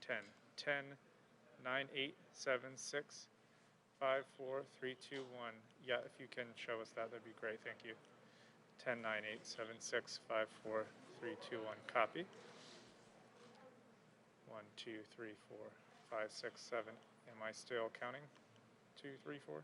10. 10, 9, 8, 7, 6, 5, 4, 3, 2, 1. Yeah, if you can show us that, that'd be great. Thank you. 10, 9, 8, 7, 6, 5, 4, 3, 2, 1. Copy. 1, 2, 3, 4, 5, 6, 7. Am I still counting? 2, 3, 4?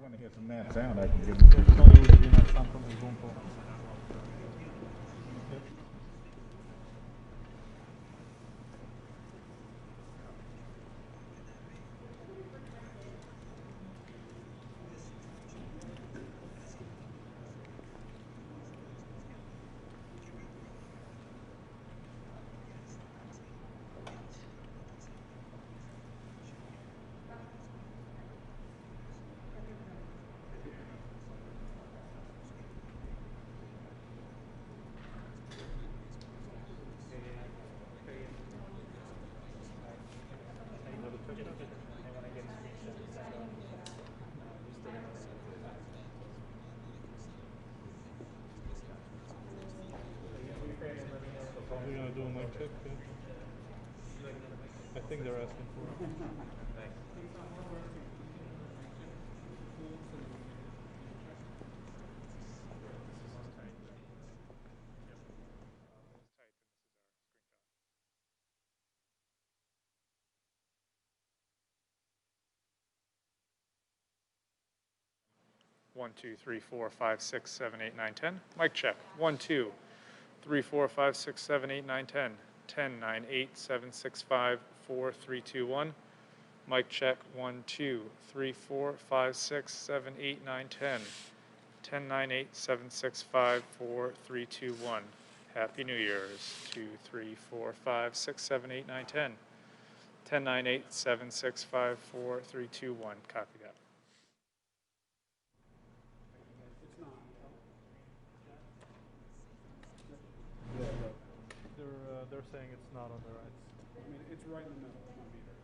I want to hear some mad sound. I can give them. Probably gonna do a mic check. Yeah. I think they're asking for it. One, two, three, four, five, 6, 7, 8, 9, 10. Mic check. 1, 2, 3, 4, 5, 6, 7, 8, 9, 10. 10, 9, 8, 7, 6, 5, 4, 3, 2, 1. Mic check. 1, 2, 3, 4, 5, 6, 7, 8, 9, 10. 10, 9, 8, 7, 6, 5, 4, 3, 2, 1. Happy New Year's. 2, 3, 4, 5, 6, 7, 8, 9, 10. 10, 9, 8, 7, 6, 5, 4, 3, 2, 1. Copy that. They're saying it's not on the right. I mean, it's right in the middle. It won't be there.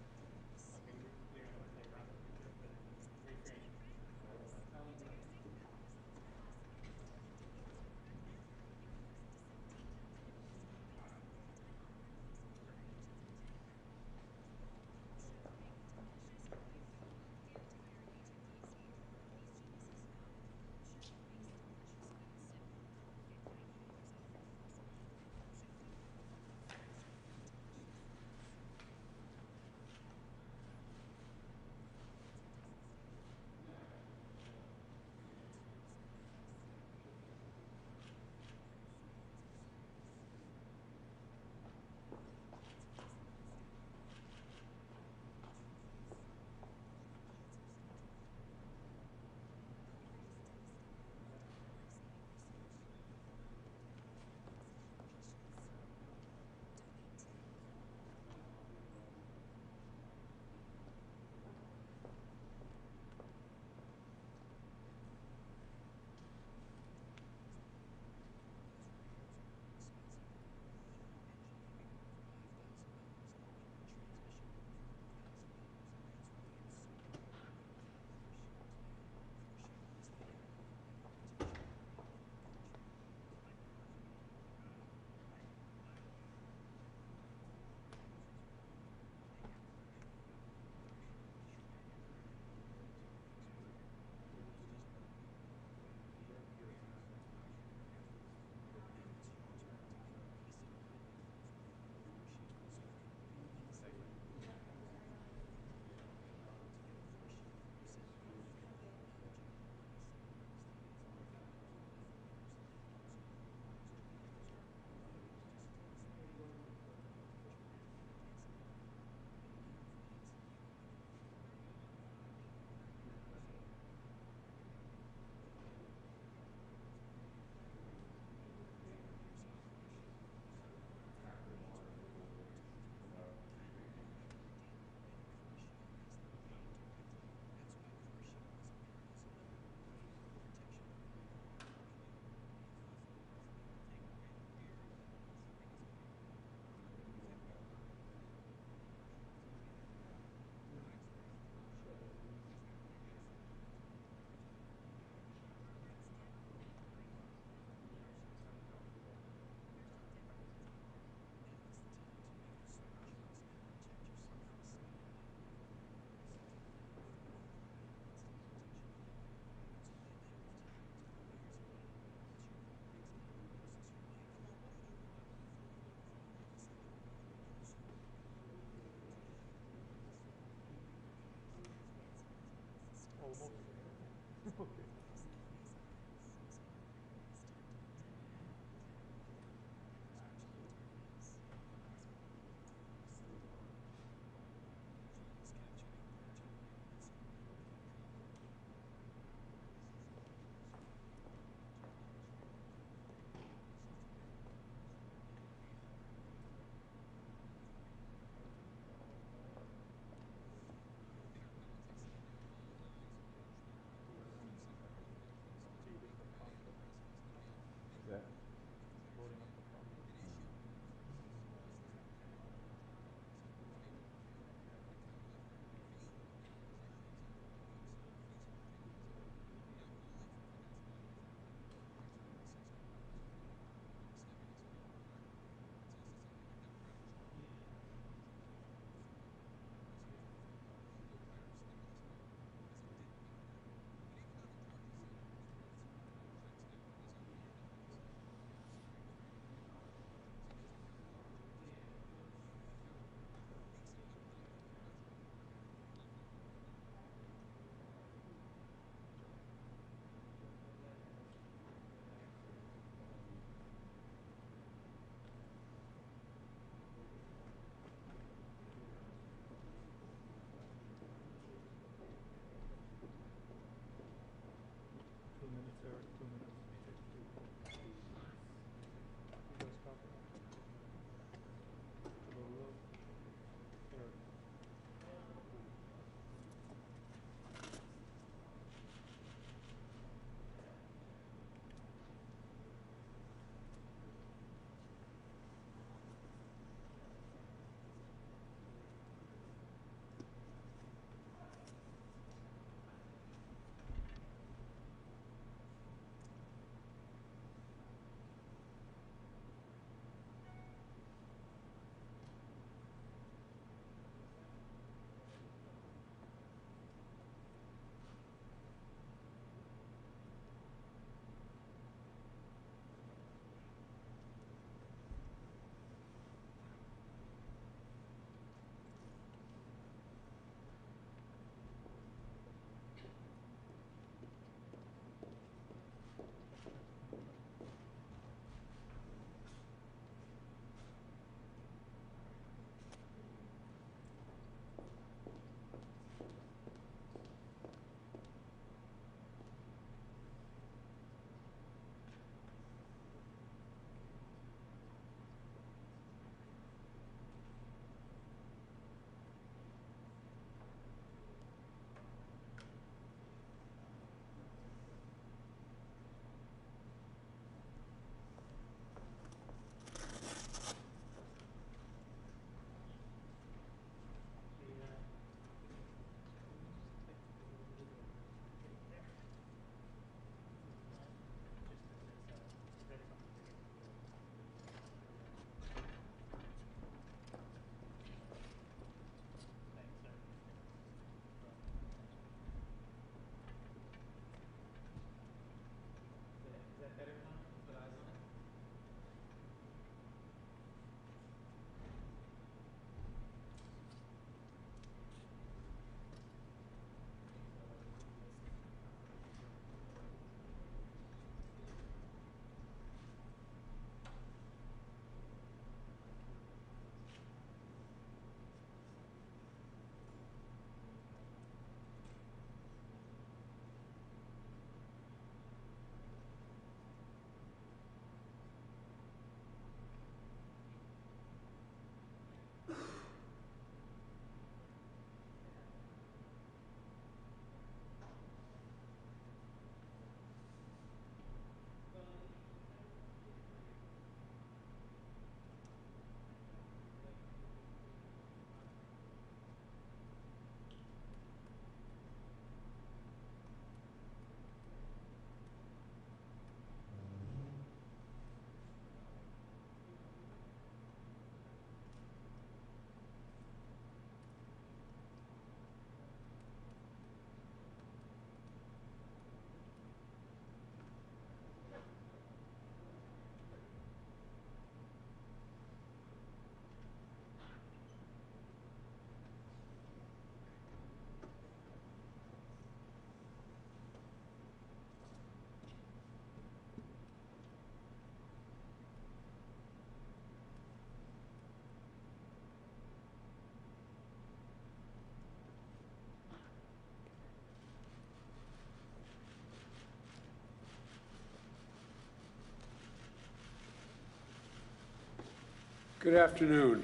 Good afternoon.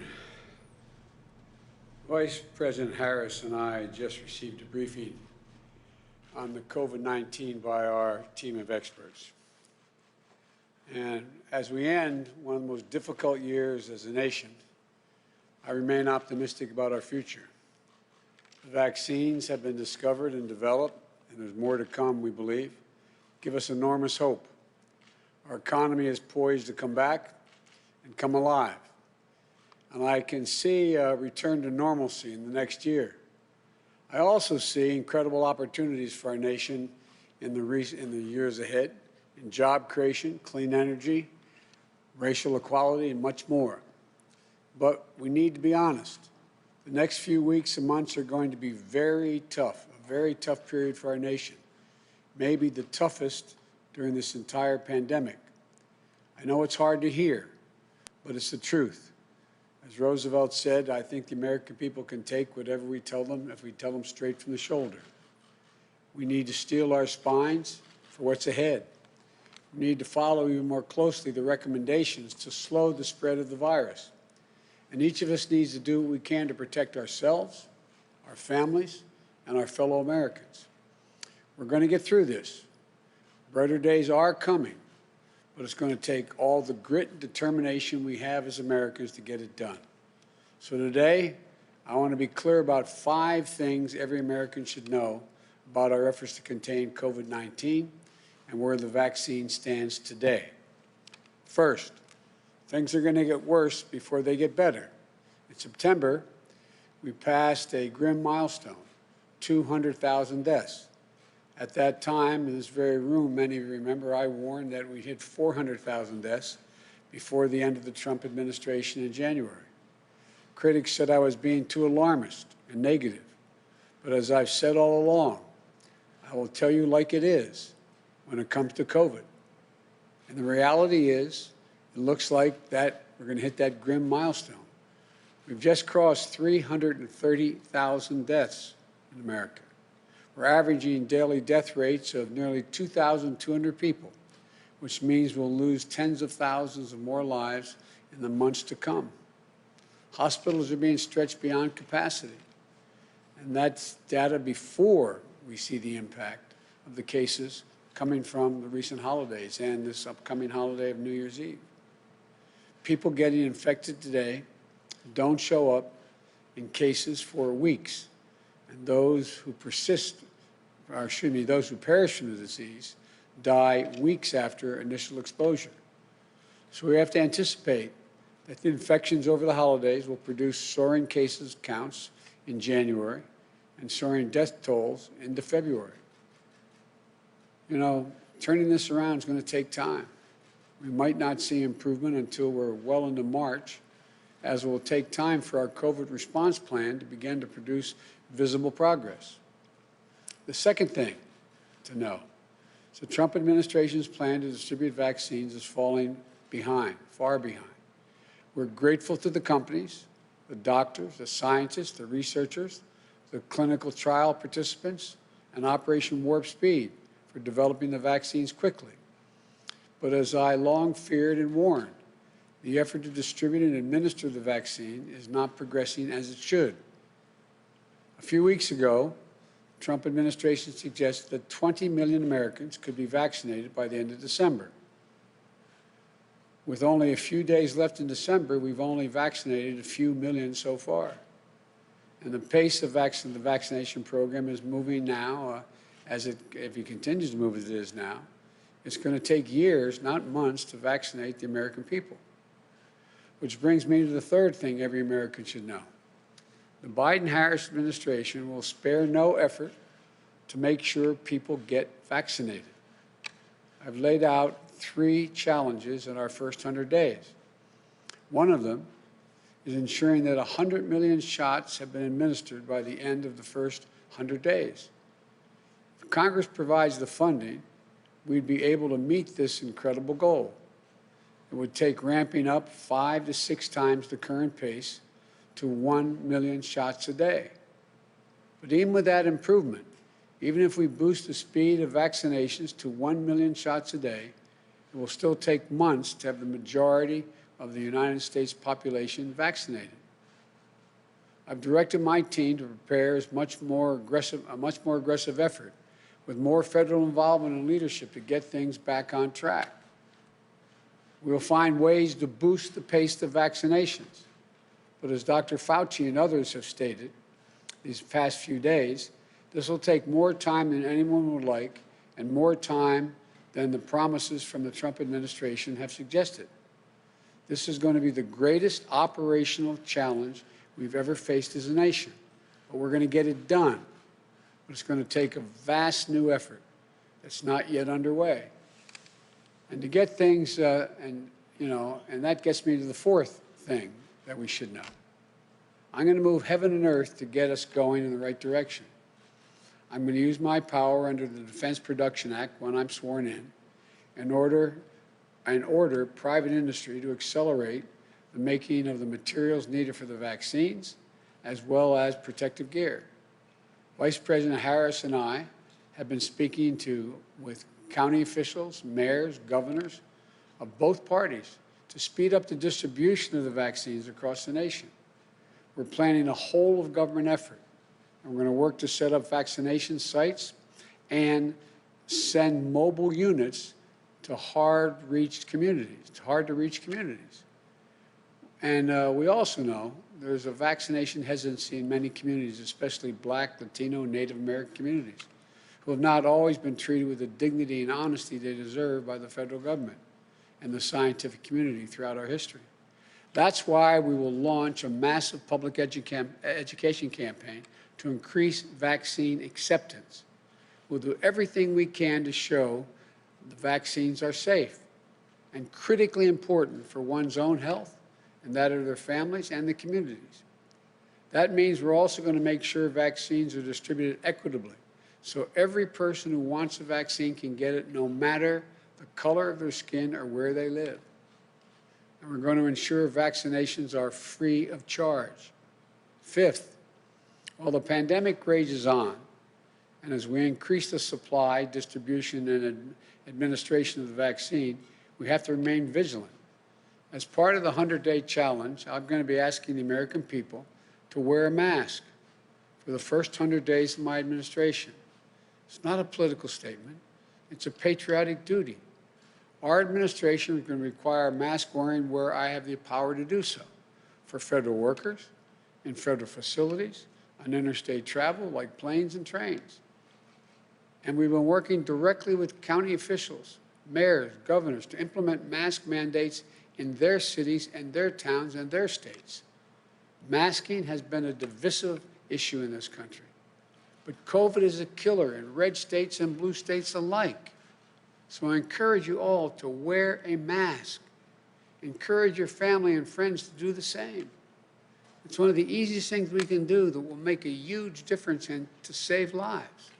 Vice President Harris and I just received a briefing on the COVID-19 by our team of experts. And as we end one of the most difficult years as a nation, I remain optimistic about our future. The vaccines have been discovered and developed, and there's more to come, we believe, give us enormous hope. Our economy is poised to come back and come alive. And I can see a return to normalcy in the next year. I also see incredible opportunities for our nation in the years ahead, in job creation, clean energy, racial equality, and much more. But we need to be honest. The next few weeks and months are going to be very tough, a very tough period for our nation, maybe the toughest during this entire pandemic. I know it's hard to hear, but it's the truth. As Roosevelt said, I think the American people can take whatever we tell them if we tell them straight from the shoulder. We need to steel our spines for what's ahead. We need to follow even more closely the recommendations to slow the spread of the virus. And each of us needs to do what we can to protect ourselves, our families, and our fellow Americans. We're going to get through this. Brighter days are coming, but it's going to take all the grit and determination we have as Americans to get it done. So today, I want to be clear about 5 things every American should know about our efforts to contain COVID-19 and where the vaccine stands today. First, things are going to get worse before they get better. In September, we passed a grim milestone, 200,000 deaths. At that time, in this very room, many of you remember, I warned that we'd hit 400,000 deaths before the end of the Trump administration in January. Critics said I was being too alarmist and negative. But as I've said all along, I will tell you like it is when it comes to COVID. And the reality is, it looks like that we're going to hit that grim milestone. We've just crossed 330,000 deaths in America. We're averaging daily death rates of nearly 2,200 people, which means we'll lose tens of thousands of more lives in the months to come. Hospitals are being stretched beyond capacity, and that's data before we see the impact of the cases coming from the recent holidays and this upcoming holiday of New Year's Eve. People getting infected today don't show up in cases for weeks. And those who those who perish from the disease die weeks after initial exposure. So we have to anticipate that the infections over the holidays will produce soaring cases counts in January and soaring death tolls into February. You know, turning this around is going to take time. We might not see improvement until we're well into March, as it will take time for our COVID response plan to begin to produce visible progress. The second thing to know is the Trump administration's plan to distribute vaccines is falling behind, far behind. We're grateful to the companies, the doctors, the scientists, the researchers, the clinical trial participants, and Operation Warp Speed for developing the vaccines quickly. But as I long feared and warned, the effort to distribute and administer the vaccine is not progressing as it should. A few weeks ago, the Trump administration suggested that 20 million Americans could be vaccinated by the end of December. With only a few days left in December, we've only vaccinated a few million so far. And the pace of the vaccination program is moving now, if it continues to move as it is now. It's going to take years, not months, to vaccinate the American people. Which brings me to the third thing every American should know. The Biden-Harris administration will spare no effort to make sure people get vaccinated. I've laid out 3 challenges in our first 100 days. One of them is ensuring that 100 million shots have been administered by the end of the first 100 days. If Congress provides the funding, we'd be able to meet this incredible goal. It would take ramping up 5 to 6 times the current pace to 1 million shots a day. But even with that improvement, even if we boost the speed of vaccinations to 1 million shots a day, it will still take months to have the majority of the United States population vaccinated. I've directed my team to prepare a much more aggressive effort with more federal involvement and leadership to get things back on track. We will find ways to boost the pace of vaccinations. But as Dr. Fauci and others have stated these past few days, this will take more time than anyone would like and more time than the promises from the Trump administration have suggested. This is going to be the greatest operational challenge we've ever faced as a nation. But we're going to get it done. But it's going to take a vast new effort that's not yet underway. And to get things, and that gets me to the fourth thing that we should know. I'm going to move heaven and earth to get us going in the right direction. I'm going to use my power under the Defense Production Act when I'm sworn in order private industry to accelerate the making of the materials needed for the vaccines, as well as protective gear. Vice President Harris and I have been speaking with county officials, mayors, governors of both parties to speed up the distribution of the vaccines across the nation. We're planning a whole-of-government effort, and we're going to work to set up vaccination sites and send mobile units to hard-to-reach communities. And we also know there's a vaccination hesitancy in many communities, especially Black, Latino, and Native American communities, who have not always been treated with the dignity and honesty they deserve by the federal government and the scientific community throughout our history. That's why we will launch a massive public education campaign to increase vaccine acceptance. We'll do everything we can to show the vaccines are safe and critically important for one's own health and that of their families and the communities. That means we're also going to make sure vaccines are distributed equitably, so every person who wants a vaccine can get it no matter the color of their skin or where they live. And we're going to ensure vaccinations are free of charge. Fifth, while the pandemic rages on, and as we increase the supply, distribution, and administration of the vaccine, we have to remain vigilant. As part of the 100-day challenge, I'm going to be asking the American people to wear a mask for the first 100 days of my administration. It's not a political statement. It's a patriotic duty. Our administration is going to require mask wearing where I have the power to do so, for federal workers, in federal facilities, on interstate travel like planes and trains. And we've been working directly with county officials, mayors, governors to implement mask mandates in their cities and their towns and their states. Masking has been a divisive issue in this country. But COVID is a killer in red states and blue states alike. So I encourage you all to wear a mask. Encourage your family and friends to do the same. It's one of the easiest things we can do that will make a huge difference and to save lives.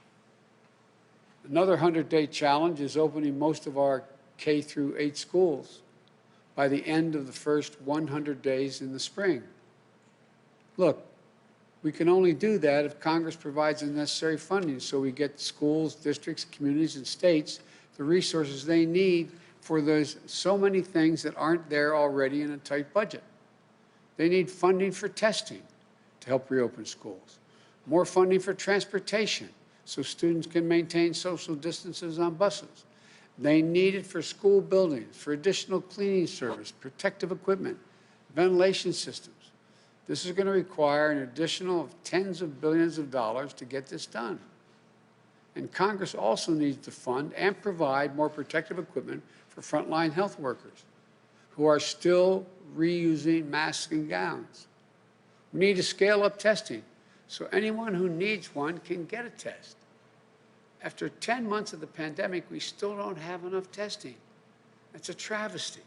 Another 100-day challenge is opening most of our K-8 schools by the end of the first 100 days in the spring. Look, we can only do that if Congress provides the necessary funding so we get schools, districts, communities, and states the resources they need for those so many things that aren't there already in a tight budget. They need funding for testing to help reopen schools, more funding for transportation so students can maintain social distances on buses. They need it for school buildings, for additional cleaning service, protective equipment, ventilation systems. This is going to require an additional tens of billions of dollars to get this done. And Congress also needs to fund and provide more protective equipment for frontline health workers who are still reusing masks and gowns. We need to scale up testing so anyone who needs one can get a test. After 10 months of the pandemic, we still don't have enough testing. That's a travesty.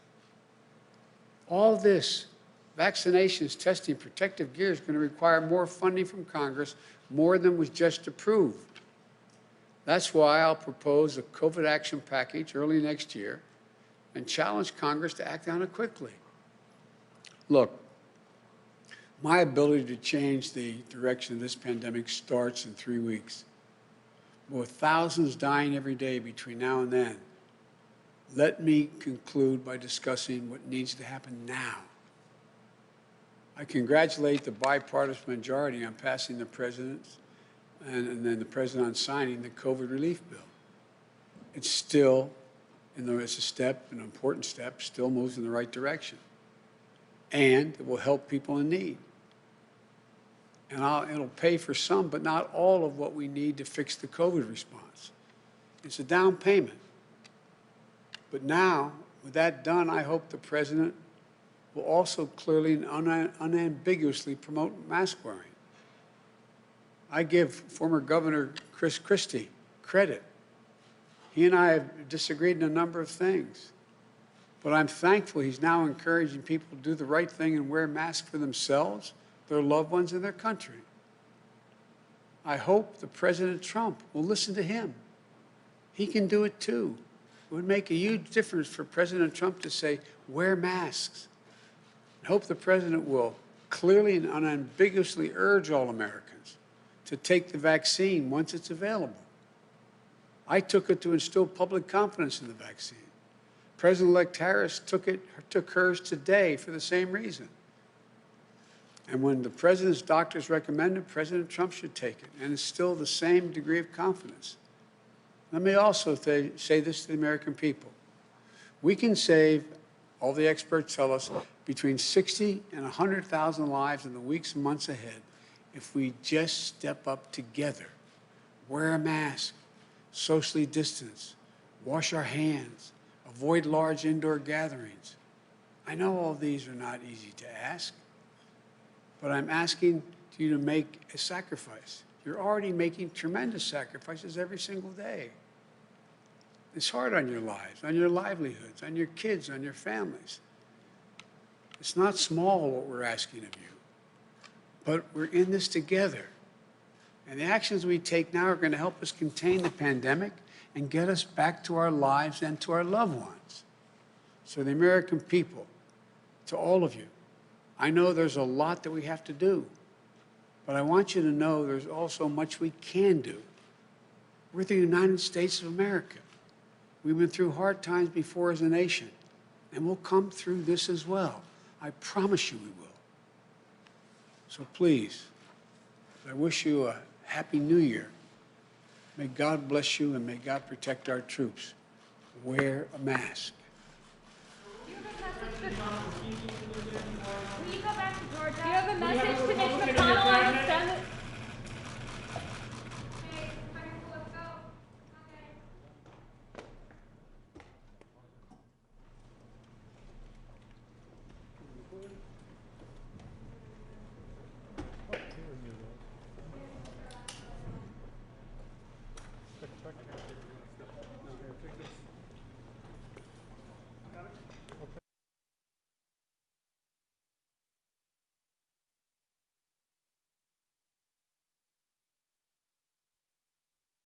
All this, vaccinations, testing, protective gear, is going to require more funding from Congress, more than was just approved. That's why I'll propose a COVID action package early next year and challenge Congress to act on it quickly. Look, my ability to change the direction of this pandemic starts in 3 weeks. But with thousands dying every day between now and then, Let me conclude by discussing what needs to happen now. I congratulate the bipartisan majority on passing the president's and then the president on signing the COVID relief bill. It's still, it's a step, an important step, still moves in the right direction. And it will help people in need. And it'll pay for some, but not all of what we need to fix the COVID response. It's a down payment. But now, with that done, I hope the president will also clearly and unambiguously promote mask wearing. I give former Governor Chris Christie credit. He and I have disagreed on a number of things. But I'm thankful he's now encouraging people to do the right thing and wear masks for themselves, their loved ones, and their country. I hope that President Trump will listen to him. He can do it too. It would make a huge difference for President Trump to say, wear masks. I hope the president will clearly and unambiguously urge all Americans to take the vaccine once it's available. I took it to instill public confidence in the vaccine. President-elect Harris took hers today for the same reason. And when the president's doctors recommended, President Trump should take it and instill the same degree of confidence. Let me also say this to the American people. We can save, all the experts tell us, between 60 and 100,000 lives in the weeks and months ahead if we just step up together, wear a mask, socially distance, wash our hands, avoid large indoor gatherings. I know all these are not easy to ask, but I'm asking you to make a sacrifice. You're already making tremendous sacrifices every single day. It's hard on your lives, on your livelihoods, on your kids, on your families. It's not small what we're asking of you, but we're in this together. And the actions we take now are going to help us contain the pandemic and get us back to our lives and to our loved ones. So the American people, to all of you, I know there's a lot that we have to do, but I want you to know there's also much we can do. We're the United States of America. We've been through hard times before as a nation, and we'll come through this as well. I promise you we will. So please, I wish you a Happy New Year. May God bless you and may God protect our troops. Wear a mask.